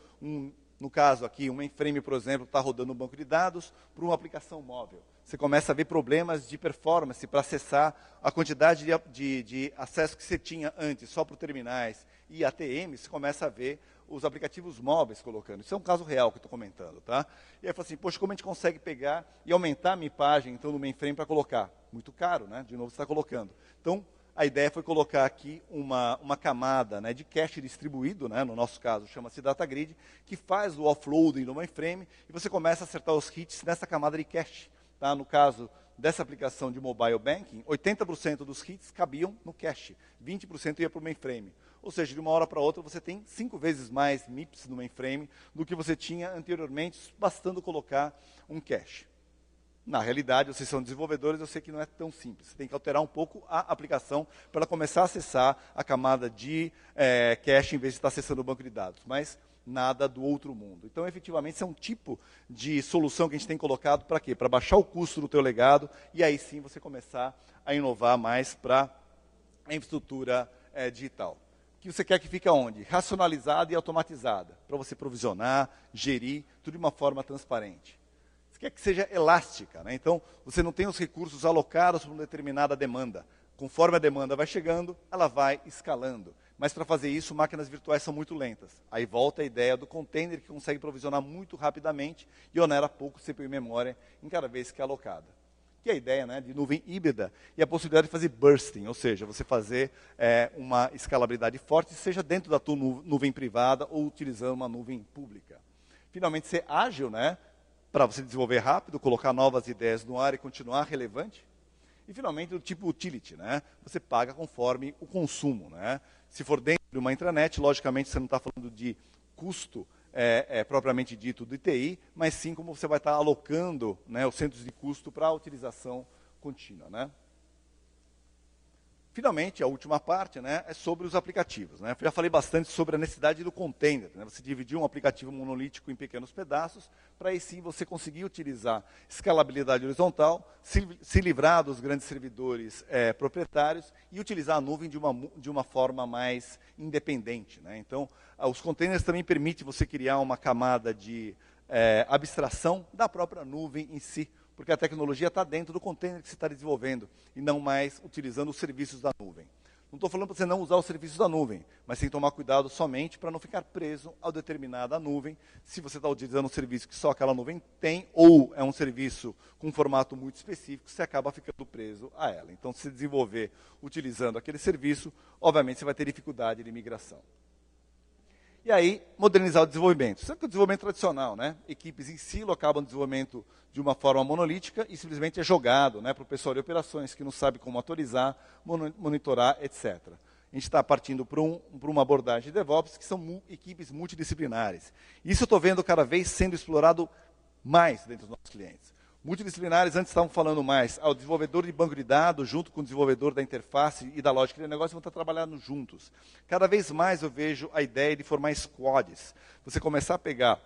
no caso aqui, um mainframe, por exemplo, está rodando um banco de dados para uma aplicação móvel. Você começa a ver problemas de performance para acessar a quantidade de acesso que você tinha antes, só para terminais e ATM, você começa a ver os aplicativos móveis colocando. Isso é um caso real que eu estou comentando. Tá? E aí eu falo assim, poxa, como a gente consegue pegar e aumentar a MIPagem então, no mainframe para colocar? Muito caro, né? De novo você está colocando. Então, a ideia foi colocar aqui uma camada, né, de cache distribuído, né, no nosso caso chama-se Data Grid, que faz o offloading do mainframe e você começa a acertar os hits nessa camada de cache. Tá? No caso dessa aplicação de mobile banking, 80% dos hits cabiam no cache, 20% ia para o mainframe. Ou seja, de uma hora para outra você tem 5 vezes mais MIPS no mainframe do que você tinha anteriormente, bastando colocar um cache. Na realidade, vocês são desenvolvedores, eu sei que não é tão simples. Você tem que alterar um pouco a aplicação para ela começar a acessar a camada de cache em vez de estar acessando o banco de dados. Mas nada do outro mundo. Então, efetivamente, isso é um tipo de solução que a gente tem colocado para quê? Para baixar o custo do teu legado e aí sim você começar a inovar mais para a infraestrutura digital. Que você quer que fique aonde? Racionalizada e automatizada, para você provisionar, gerir, tudo de uma forma transparente. Você quer que seja elástica, né? Então, você não tem os recursos alocados para uma determinada demanda. Conforme a demanda vai chegando, ela vai escalando. Mas para fazer isso, máquinas virtuais são muito lentas. Aí volta a ideia do container que consegue provisionar muito rapidamente e onera pouco CPU e memória em cada vez que é alocada. Que é a ideia, né, de nuvem híbrida e a possibilidade de fazer bursting, ou seja, você fazer uma escalabilidade forte, seja dentro da tua nuvem privada ou utilizando uma nuvem pública. Finalmente, ser ágil, né, para você desenvolver rápido, colocar novas ideias no ar e continuar relevante. E, finalmente, do tipo utility, né, você paga conforme o consumo. Né? Se for dentro de uma intranet, logicamente, você não está falando de custo propriamente dito do TI, mas sim como você vai estar alocando, né, os centros de custo para a utilização contínua. Né? Finalmente, a última parte, né, é sobre os aplicativos. Né? Eu já falei bastante sobre a necessidade do container. Né? Você dividir um aplicativo monolítico em pequenos pedaços, para aí sim você conseguir utilizar escalabilidade horizontal, se livrar dos grandes servidores proprietários e utilizar a nuvem de uma forma mais independente. Né? Então, os containers também permitem você criar uma camada de abstração da própria nuvem em si, porque a tecnologia está dentro do container que você está desenvolvendo, e não mais utilizando os serviços da nuvem. Não estou falando para você não usar os serviços da nuvem, mas tem que tomar cuidado somente para não ficar preso a determinada nuvem, se você está utilizando um serviço que só aquela nuvem tem, ou é um serviço com um formato muito específico, você acaba ficando preso a ela. Então, se você desenvolver utilizando aquele serviço, obviamente você vai ter dificuldade de migração. E aí, modernizar o desenvolvimento. Isso é o desenvolvimento tradicional, né? Equipes em silo acabam o desenvolvimento de uma forma monolítica e simplesmente é jogado, né, para o pessoal de operações que não sabe como atualizar, monitorar, etc. A gente está partindo para uma abordagem de DevOps, que são equipes multidisciplinares. Isso eu estou vendo cada vez sendo explorado mais dentro dos nossos clientes. Multidisciplinares, antes estavam falando mais, o desenvolvedor de banco de dados, junto com o desenvolvedor da interface e da lógica de negócio, vão estar trabalhando juntos. Cada vez mais eu vejo a ideia de formar squads. Você começar a pegar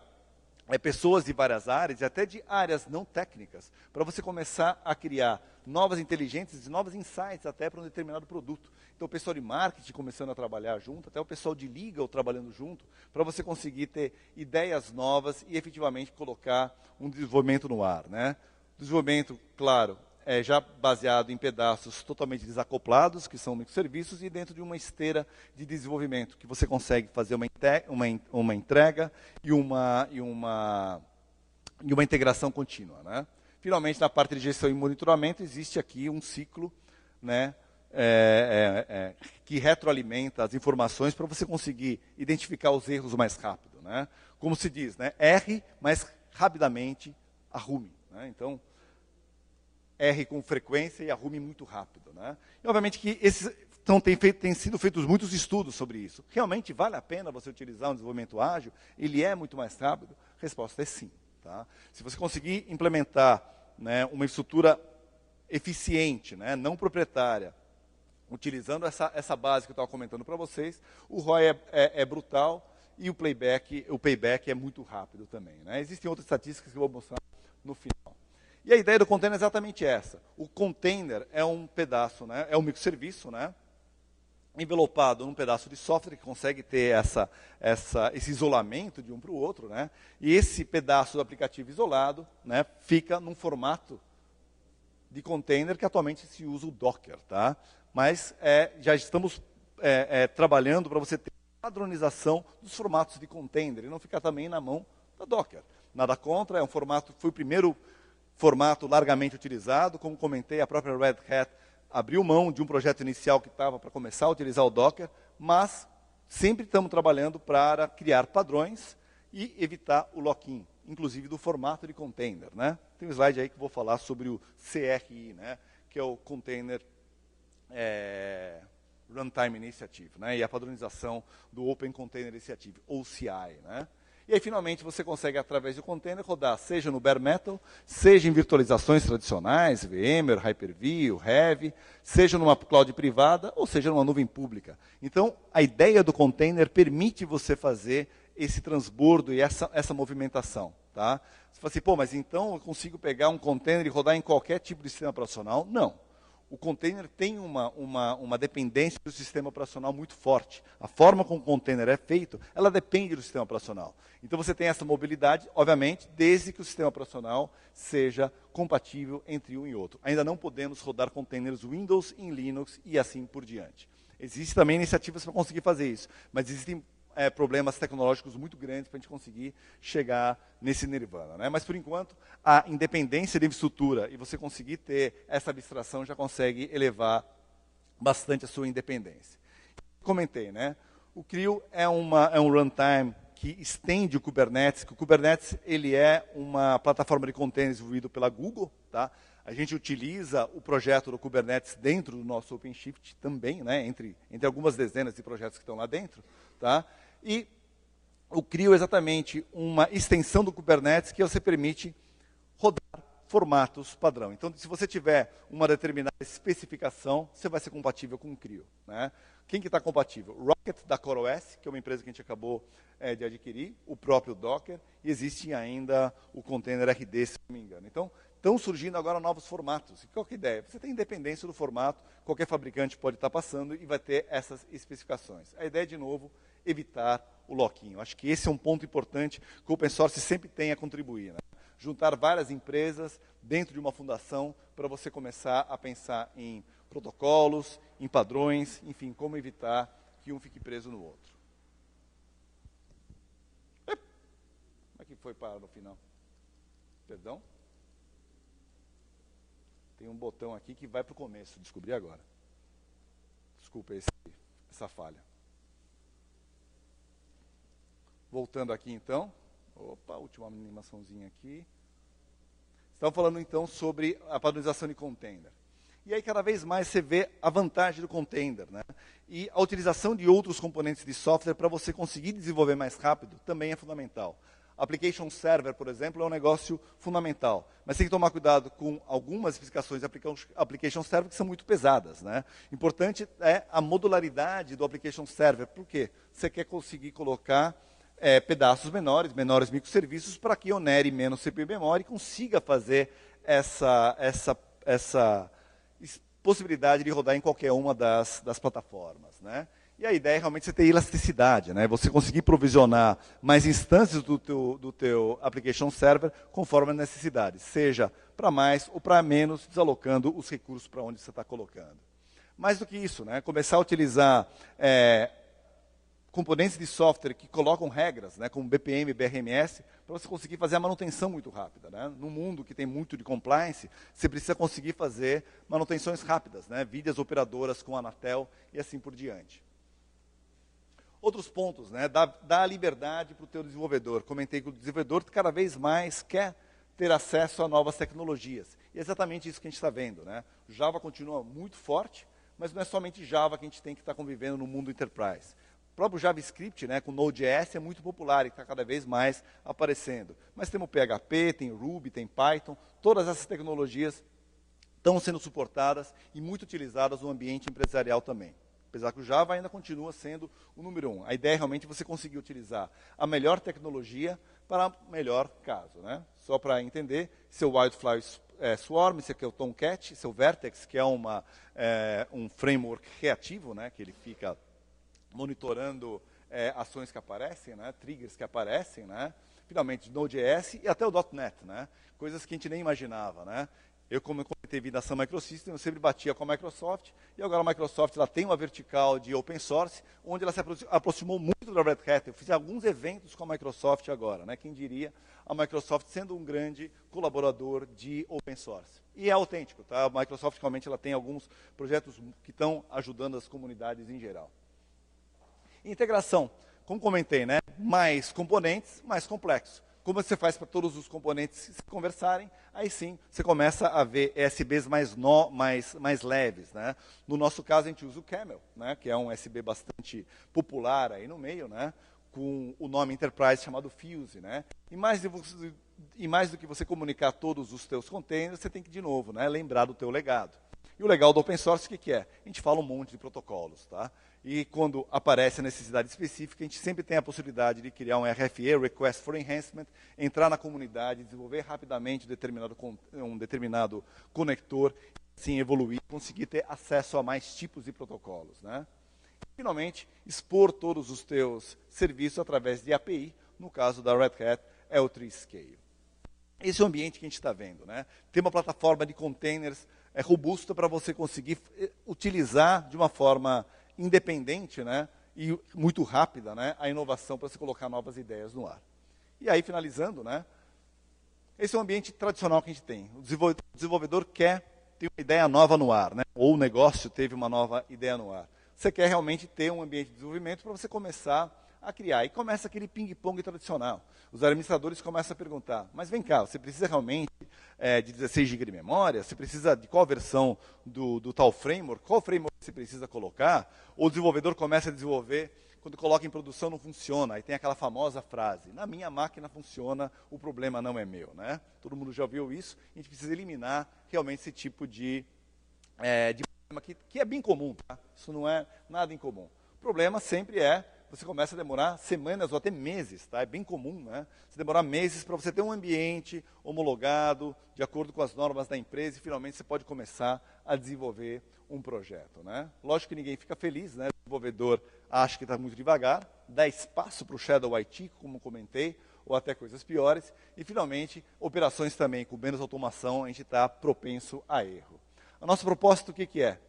pessoas de várias áreas, e até de áreas não técnicas, para você começar a criar novas inteligências e novos insights até para um determinado produto. Então, o pessoal de marketing começando a trabalhar junto, até o pessoal de legal trabalhando junto, para você conseguir ter ideias novas e efetivamente colocar um desenvolvimento no ar. Né? Desenvolvimento, claro, já baseado em pedaços totalmente desacoplados, que são microserviços, e dentro de uma esteira de desenvolvimento, que você consegue fazer uma entrega e uma integração contínua. Né? Finalmente, na parte de gestão e monitoramento, existe aqui um ciclo, né, que retroalimenta as informações para você conseguir identificar os erros mais rápido. Né? Como se diz, né? Erre, mas rapidamente arrume. Né? Então, erre com frequência e arrume muito rápido. Né? E, obviamente, que têm sido feitos muitos estudos sobre isso. Realmente vale a pena você utilizar um desenvolvimento ágil? Ele é muito mais rápido? A resposta é sim. Tá? Se você conseguir implementar, né, uma estrutura eficiente, né, não proprietária, utilizando essa base que eu estava comentando para vocês, o ROI é brutal e o payback é muito rápido também. Né? Existem outras estatísticas que eu vou mostrar no final. E a ideia do container é exatamente essa. O container é um pedaço, né, é um microserviço, né, envelopado num pedaço de software que consegue ter esse isolamento de um para o outro. Né, e esse pedaço do aplicativo isolado, né, fica num formato de container que atualmente se usa o Docker. Tá? Mas já estamos trabalhando para você ter padronização dos formatos de container e não ficar também na mão da Docker. Nada contra, é um formato, foi o primeiro formato largamente utilizado. Como comentei, a própria Red Hat abriu mão de um projeto inicial que estava para começar a utilizar o Docker, mas sempre estamos trabalhando para criar padrões e evitar o lock-in, inclusive do formato de container. Né? Tem um slide aí que eu vou falar sobre o CRI, né? Que é o Container Runtime Initiative, né? E a padronização do Open Container Initiative, OCI. Né? E aí, finalmente, você consegue, através do container, rodar seja no bare metal, seja em virtualizações tradicionais, VMware, Hyper-V, o Heavy, seja numa cloud privada, ou seja numa nuvem pública. Então, a ideia do container permite você fazer esse transbordo e essa movimentação. Tá? Você fala assim, pô, mas então eu consigo pegar um container e rodar em qualquer tipo de sistema operacional? Não. O container tem uma dependência do sistema operacional muito forte. A forma como o container é feito, ela depende do sistema operacional. Então você tem essa mobilidade, obviamente, desde que o sistema operacional seja compatível entre um e outro. Ainda não podemos rodar containers Windows em Linux e assim por diante. Existem também iniciativas para conseguir fazer isso, mas existem problemas tecnológicos muito grandes para a gente conseguir chegar nesse nirvana. Né? Mas, por enquanto, a independência de infraestrutura e você conseguir ter essa abstração já consegue elevar bastante a sua independência. Comentei, né? O CRI é um runtime que estende o Kubernetes, que o Kubernetes ele é uma plataforma de containers desenvolvida pela Google. Tá? A gente utiliza o projeto do Kubernetes dentro do nosso OpenShift também, né? entre algumas dezenas de projetos que estão lá dentro. Tá? E o CRI é exatamente uma extensão do Kubernetes que você permite rodar formatos padrão. Então, se você tiver uma determinada especificação, você vai ser compatível com o CRIO, né? Quem que está compatível? Rocket, da CoreOS, que é uma empresa que a gente acabou de adquirir, o próprio Docker, e existe ainda o Container RD, se não me engano. Então, estão surgindo agora novos formatos. E qual que é a ideia? Você tem independência do formato, qualquer fabricante pode estar passando e vai ter essas especificações. A ideia, de novo, evitar o lock-in. Acho que esse é um ponto importante que o open source sempre tem a contribuir, né? Juntar várias empresas dentro de uma fundação para você começar a pensar em protocolos, em padrões, enfim, como evitar que um fique preso no outro. Como é que foi parar no final? Perdão? Tem um botão aqui que vai para o começo, descobri agora. Desculpa essa falha. Voltando aqui então. Opa, última animaçãozinha aqui. Estamos falando então sobre a padronização de container. E aí cada vez mais você vê a vantagem do container, né? E a utilização de outros componentes de software para você conseguir desenvolver mais rápido também é fundamental. Application Server, por exemplo, é um negócio fundamental. Mas tem que tomar cuidado com algumas especificações de Application Server que são muito pesadas, né? Importante é a modularidade do Application Server. Por quê? Você quer conseguir colocar pedaços menores microserviços, para que onere menos CPU e memória e consiga fazer essa possibilidade de rodar em qualquer uma das plataformas, né? E a ideia é realmente você ter elasticidade, né? Você conseguir provisionar mais instâncias do teu application server conforme a necessidade, seja para mais ou para menos, desalocando os recursos para onde você está colocando. Mais do que isso, né? Começar a utilizar componentes de software que colocam regras, né, como BPM, BRMS, para você conseguir fazer a manutenção muito rápida, né? No mundo que tem muito de compliance, você precisa conseguir fazer manutenções rápidas, né? Vídeos operadoras com a Anatel e assim por diante. Outros pontos, né? Dá liberdade para o teu desenvolvedor. Comentei que o desenvolvedor cada vez mais quer ter acesso a novas tecnologias. E é exatamente isso que a gente está vendo, né? O Java continua muito forte, mas não é somente Java que a gente tem que estar convivendo no mundo enterprise. O próprio JavaScript, né, com Node.js, é muito popular e está cada vez mais aparecendo. Mas temos PHP, tem Ruby, tem Python, todas essas tecnologias estão sendo suportadas e muito utilizadas no ambiente empresarial também. Apesar que o Java ainda continua sendo o número 1. A ideia é realmente você conseguir utilizar a melhor tecnologia para o melhor caso, né? Só para entender, seu Wildflower Swarm, esse aqui é o Tomcat, seu Vertex, que é um framework reativo, né, que ele fica monitorando ações que aparecem, né, triggers que aparecem, né, finalmente Node.js e até o .NET, né, coisas que a gente nem imaginava, né. Eu, como eu comentei vindo da Sun Microsystems, eu sempre batia com a Microsoft, e agora a Microsoft ela tem uma vertical de open source, onde ela se aproximou muito da Red Hat. Eu fiz alguns eventos com a Microsoft agora, né, quem diria a Microsoft sendo um grande colaborador de open source. E é autêntico, tá? A Microsoft realmente ela tem alguns projetos que estão ajudando as comunidades em geral. Integração, como comentei, né? Mais componentes, mais complexo. Como você faz para todos os componentes se conversarem, aí sim você começa a ver ESBs mais leves, né? No nosso caso, a gente usa o Camel, né? Que é um USB bastante popular aí no meio, né? Com o nome Enterprise chamado Fuse, né? E mais do que você comunicar todos os teus containers, você tem que, de novo, né? Lembrar do teu legado. E o legal do open source, o que é? A gente fala um monte de protocolos, tá? E quando aparece a necessidade específica, a gente sempre tem a possibilidade de criar um RFE, Request for Enhancement, entrar na comunidade, desenvolver rapidamente um determinado conector, assim evoluir, conseguir ter acesso a mais tipos de protocolos, né? E, finalmente, expor todos os teus serviços através de API, no caso da Red Hat, é o Treescale. Esse é o ambiente que a gente está vendo, né? Tem uma plataforma de containers robusta para você conseguir utilizar de uma forma independente, né, e muito rápida, né, a inovação para você colocar novas ideias no ar. E aí, finalizando, né, esse é um ambiente tradicional que a gente tem. O desenvolvedor quer ter uma ideia nova no ar, né, ou o negócio teve uma nova ideia no ar. Você quer realmente ter um ambiente de desenvolvimento para você começar a criar. E começa aquele ping-pong tradicional. Os administradores começam a perguntar, mas vem cá, você precisa realmente de 16 GB de memória? Você precisa de qual versão do tal framework? Qual framework você precisa colocar? Ou o desenvolvedor começa a desenvolver quando coloca em produção não funciona, aí tem aquela famosa frase, na minha máquina funciona, o problema não é meu, né? Todo mundo já ouviu isso, a gente precisa eliminar realmente esse tipo de problema que é bem comum, tá? Isso não é nada incomum. O problema sempre é, você começa a demorar semanas ou até meses, tá? É bem comum, né? Você demorar meses para você ter um ambiente homologado, de acordo com as normas da empresa, e finalmente você pode começar a desenvolver um projeto, né? Lógico que ninguém fica feliz, né? O desenvolvedor acha que está muito devagar, dá espaço para o Shadow IT, como comentei, ou até coisas piores, e finalmente, operações também com menos automação, a gente está propenso a erro. A nossa proposta, o que é?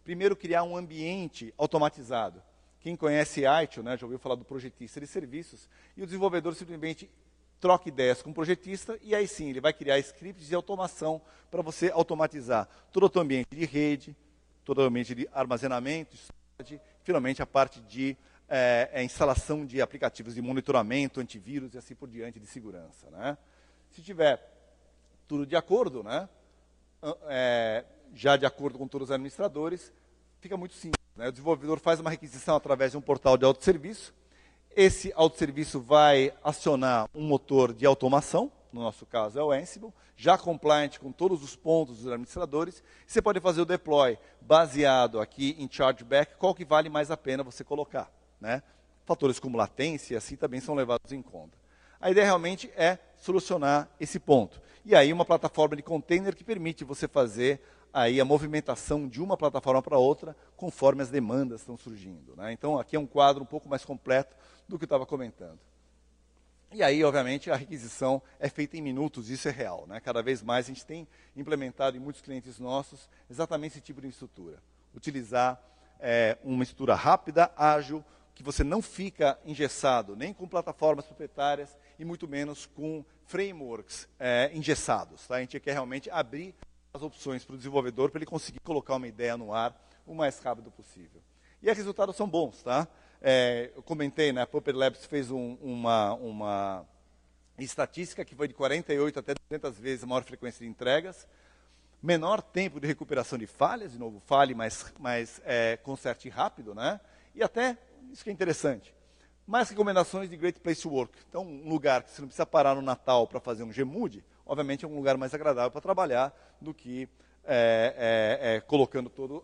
Primeiro, criar um ambiente automatizado. Quem conhece ITIL, né, já ouviu falar do projetista de serviços, e o desenvolvedor simplesmente troca ideias com o projetista, e aí sim, ele vai criar scripts de automação para você automatizar todo o teu ambiente de rede, todo o ambiente de armazenamento, storage, finalmente a parte de instalação de aplicativos de monitoramento, antivírus e assim por diante, de segurança, né? Se tiver tudo de acordo, né, já de acordo com todos os administradores, fica muito simples, né? O desenvolvedor faz uma requisição através de um portal de autosserviço. Esse autosserviço vai acionar um motor de automação, no nosso caso é o Ansible, já compliant com todos os pontos dos administradores. Você pode fazer o deploy baseado aqui em chargeback, qual que vale mais a pena você colocar, né? Fatores como latência, assim, também são levados em conta. A ideia realmente é solucionar esse ponto. E aí uma plataforma de container que permite você fazer aí a movimentação de uma plataforma para outra, conforme as demandas estão surgindo, né? Então, aqui é um quadro um pouco mais completo do que eu estava comentando. E aí, obviamente, a requisição é feita em minutos, isso é real, né? Cada vez mais a gente tem implementado em muitos clientes nossos exatamente esse tipo de estrutura. Utilizar uma estrutura rápida, ágil, que você não fica engessado nem com plataformas proprietárias e muito menos com frameworks engessados, tá? A gente quer realmente abrir as opções para o desenvolvedor para ele conseguir colocar uma ideia no ar o mais rápido possível. E os resultados são bons, tá? Eu comentei, né, a Puppet Labs fez uma estatística que foi de 48 até 200 vezes a maior frequência de entregas, menor tempo de recuperação de falhas, de novo, fale, mas conserte rápido, né? E até, isso que é interessante, mais recomendações de Great Place to Work. Então, um lugar que você não precisa parar no Natal para fazer um Gmood, obviamente é um lugar mais agradável para trabalhar do que colocando todos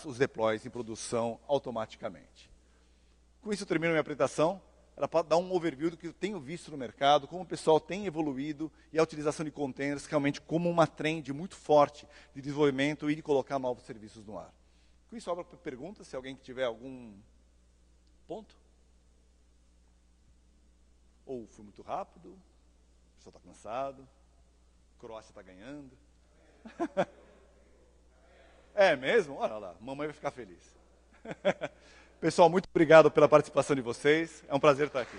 os deploys em produção automaticamente. Com isso eu termino minha apresentação. Era para dar um overview do que eu tenho visto no mercado, como o pessoal tem evoluído e a utilização de containers realmente como uma trend muito forte de desenvolvimento e de colocar novos serviços no ar. Com isso, sobra para perguntas, se alguém tiver algum ponto. Ou foi muito rápido, o pessoal está cansado, a Croácia está ganhando. É mesmo? Olha lá, mamãe vai ficar feliz. Pessoal, muito obrigado pela participação de vocês. É um prazer estar aqui.